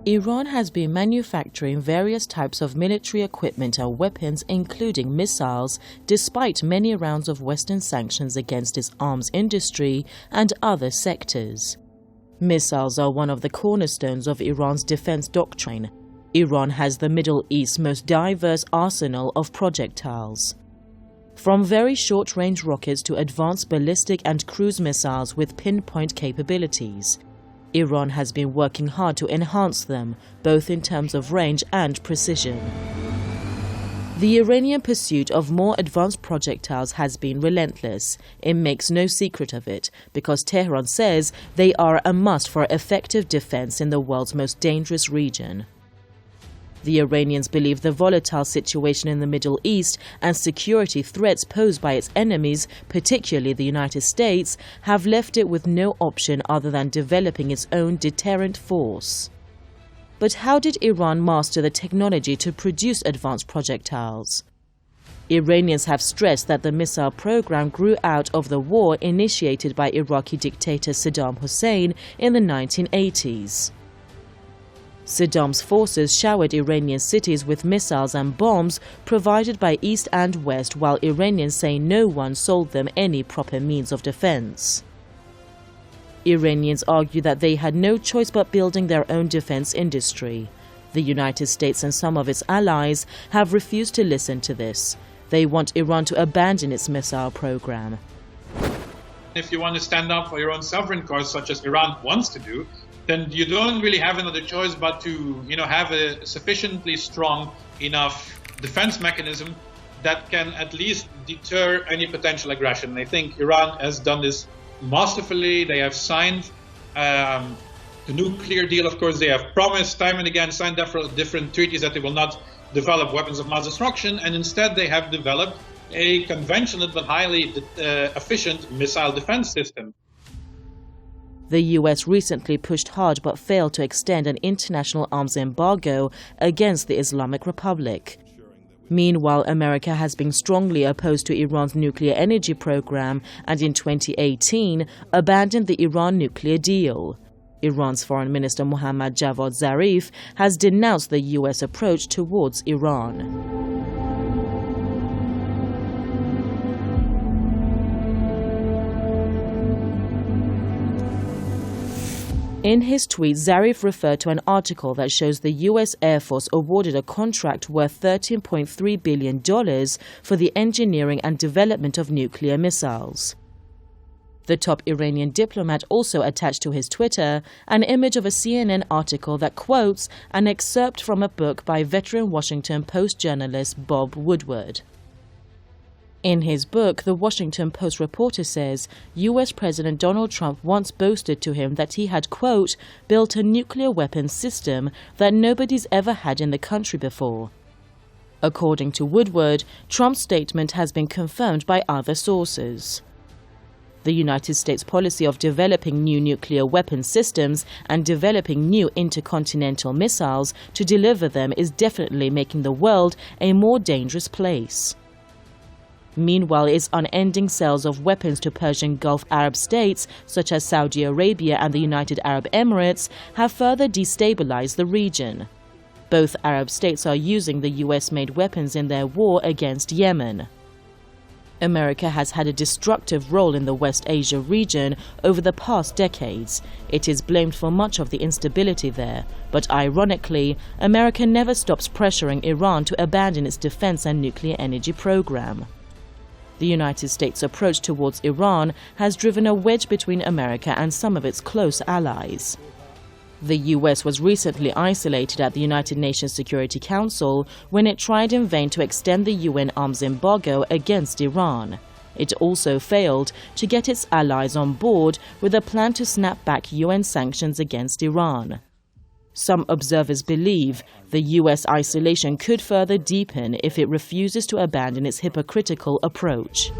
Iran has been manufacturing various types of military equipment and weapons, including missiles, despite many rounds of Western sanctions against its arms industry and other sectors. Missiles are one of the cornerstones of Iran's defense doctrine. Iran has the Middle East's most diverse arsenal of projectiles. From very short-range rockets to advanced ballistic and cruise missiles with pinpoint capabilities, Iran has been working hard to enhance them, both in terms of range and precision. The Iranian pursuit of more advanced projectiles has been relentless. It makes no secret of it, because Tehran says they are a must for effective defense in the world's most dangerous region. The Iranians believe the volatile situation in the Middle East and security threats posed by its enemies, particularly the United States, have left it with no option other than developing its own deterrent force. But how did Iran master the technology to produce advanced projectiles? Iranians have stressed that the missile program grew out of the war initiated by Iraqi dictator Saddam Hussein in the 1980s. Saddam's forces showered Iranian cities with missiles and bombs provided by East and West, while Iranians say no one sold them any proper means of defense. Iranians argue that they had no choice but building their own defense industry. The United States and some of its allies have refused to listen to this. They want Iran to abandon its missile program. If you want to stand up for your own sovereign cause, such as Iran wants to do, then you don't really have another choice but to, have a sufficiently strong enough defense mechanism that can at least deter any potential aggression. I think Iran has done this masterfully. They have signed the nuclear deal. Of course, they have promised time and again, signed different treaties that they will not develop weapons of mass destruction, and instead they have developed a conventional but highly efficient missile defense system. The US recently pushed hard but failed to extend an international arms embargo against the Islamic Republic. Meanwhile, America has been strongly opposed to Iran's nuclear energy program and in 2018 abandoned the Iran nuclear deal. Iran's Foreign Minister Mohammad Zarif has denounced the US approach towards Iran. In his tweet, Zarif referred to an article that shows the U.S. Air Force awarded a contract worth $13.3 billion for the engineering and development of nuclear missiles. The top Iranian diplomat also attached to his Twitter an image of a CNN article that quotes an excerpt from a book by veteran Washington Post journalist Bob Woodward. In his book, the Washington Post reporter says U.S. President Donald Trump once boasted to him that he had, quote, built a nuclear weapons system that nobody's ever had in the country before. According to Woodward, Trump's statement has been confirmed by other sources. The United States policy of developing new nuclear weapons systems and developing new intercontinental missiles to deliver them is definitely making the world a more dangerous place. Meanwhile, its unending sales of weapons to Persian Gulf Arab states such as Saudi Arabia and the United Arab Emirates have further destabilized the region. Both Arab states are using the US-made weapons in their war against Yemen. America has had a destructive role in the West Asia region over the past decades. It is blamed for much of the instability there, but ironically, America never stops pressuring Iran to abandon its defense and nuclear energy program. The United States' approach towards Iran has driven a wedge between America and some of its close allies. The US was recently isolated at the United Nations Security Council when it tried in vain to extend the UN arms embargo against Iran. It also failed to get its allies on board with a plan to snap back UN sanctions against Iran. Some observers believe the US isolation could further deepen if it refuses to abandon its hypocritical approach.